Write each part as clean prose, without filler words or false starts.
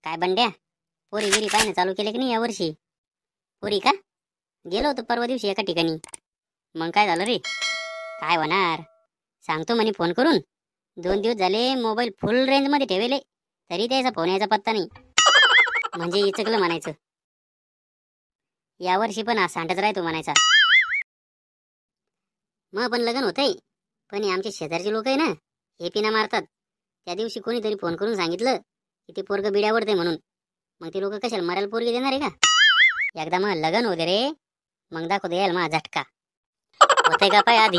काय बंड्या, पोरी गिरी पाहिणं चालू केले की नाही यावर्षी? पोरी का? गेलो होतो परवा दिवशी एका ठिकाणी. मग काय झालं रे? काय होणार, सांगतो म्हणे फोन करून. 2 दिवस झाले मोबाईल फुल रेंज मध्ये ठेवले, तरी त्याचा फोन यायचा पत्ता नाही. म्हणजे इचकलं म्हणायचं. यावर्षी पण सांडच राहतो म्हणायचा. मग पण लग्न होतंय, पण आमचे शेजारचे लोक आहे ना, हे पिना मारतात. त्या दिवशी कोणीतरी फोन करून सांगितलं की ते पोरग बिड्यावरते म्हणून. मग ते लोक कशाला मरायला पोरगी देणार आहे का? एकदा मग लग्न होते रे, मग दाखवतो यायला माझा झटका. होतंय का पाय आधी.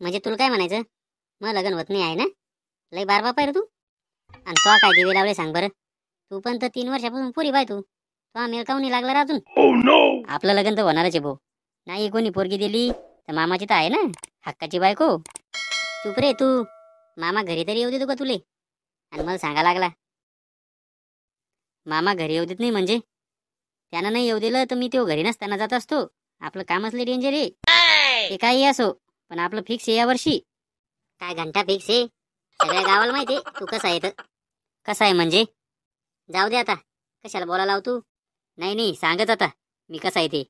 म्हणजे तुला काय म्हणायचं, मग लग्न होत नाही आहे ना? लय बार बाप आहे रे तू. आणि तो काय दिवे लावले सांग बरं. तू पण तर 3 वर्षापासून पुरी बाय. तू मेल काऊन नाही लागला रे अजून? आपलं लग्न तर होणारच आहे भाऊ. नाही कोणी पोरगी दिली तर मामाची तर आहे ना हक्काची बायको. चुप रे तू. मामा घरी तरी येऊ देतो का तुले? आणि मला सांगा लागला मामा घरी येऊ देत नाही म्हणजे? त्यानं नाही येऊ दिलं तर मी तो घरी नसताना जात असतो. आपलं कामच लय डेंजर आहे. ते काही असो, पण आपलं फिक्स आहे यावर्षी. काय घंटा फिक्स आहे? सगळ्या गावाला माहिती आहे तू कसा आहे तर. कसा आहे म्हणजे? जाऊ दे आता, कशाला बोलायला लाव तू. नाही सांगत आता मी कसा आहे ते.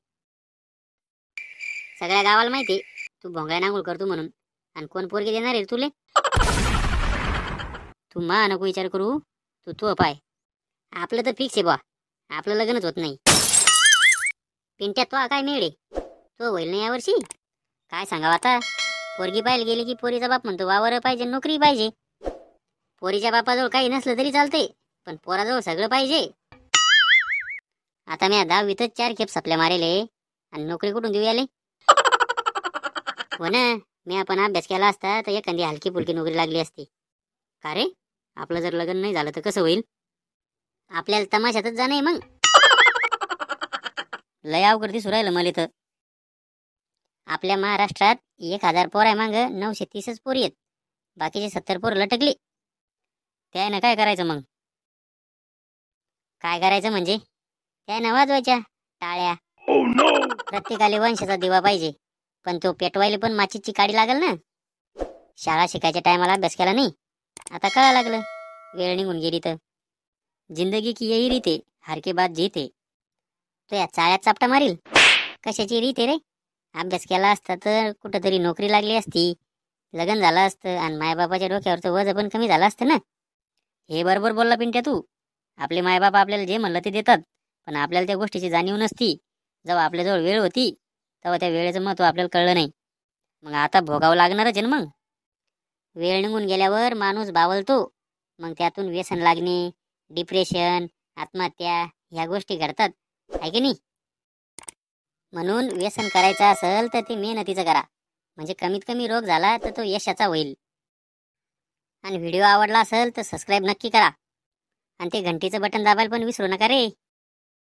सगळ्या गावाला माहिती आहे तू भोंगळ्या नांगूळ करतो म्हणून. आणि कोण पोरगी देणार आहे तुले? तू मा नको विचार करू. तू पाय. आपलं तर फिक्स आहे बा. आपलं लग्नच होत नाही. पिंट्यात तो काय मिळे तो होईल नाही यावर्षी. काय सांगावं आता. पोरगी पाहायला गेली की पोरीचा बाप म्हणतो वावर पाहिजे, नोकरी पाहिजे. पोरीच्या बापाजवळ काही नसलं तरी चालते, पण पोराजवळ सगळं पाहिजे. आता मी 10वीतच 4 खेप सपल्या मारेले, आणि नोकरी कुठून देऊ याले? हो ना, मी आपण अभ्यास केला असता तर एखादी हलकी फुलकी नोकरी लागली असती. का रे, आपलं जर लग्न नाही झालं तर कसं होईल? आपल्याला तमाशातच जाणे मग. लय अवघड दिसू राहिलं मला तर. आपल्या महाराष्ट्रात 1000 पोर आहे, माग 930च पोरी आहेत. बाकीचे 70 पोर लटकली. त्यानं काय करायचं मग? काय करायचं म्हणजे त्यानं वाजवायच्या टाळ्या. प्रत्येकाला वंशाचा दिवा पाहिजे, पण तो पेटवायला पण माचीची काडी लागल ना. शाळा शिकायच्या टायमाला अभ्यास केला नाही, आता कळा लागलं. वेळ निघून गेली तर. जिंदगी की यही रीत है, हार के बाद जीत है. तो या चाळ्यात चापटा मारील. कशाची रीत आहे रे? अभ्यास केला असता तर कुठंतरी नोकरी लागली असती, लग्न झालं असतं, आणि मायबापाच्या डोक्यावरचं वजन पण कमी झालं असतं ना. हे बरोबर बोलला पिंट्या तू. आपले मायबाप आपल्याला जे म्हणलं ते देतात, पण आपल्याला त्या गोष्टीची जाणीव नसती. जेव्हा आपल्याजवळ वेळ होती तेव्हा त्या वेळेचं महत्त्व आपल्याला कळलं नाही. मग आता भोगावं लागणारच आहे ना मग. वेळ निघून गेल्यावर माणूस बावलतो. मग त्यातून व्यसन लागणे, डिप्रेशन, आत्महत्या ह्या गोष्टी घडतात, आहे की नाही? म्हणून व्यसन करायचं असेल तर ते मेहनतीचं करा, म्हणजे कमीत कमी रोग झाला तर तो यशाचा होईल. आणि व्हिडिओ आवडला असेल तर सबस्क्राईब नक्की करा, आणि ते घंटीचं बटन दाबायला पण विसरू नका रे.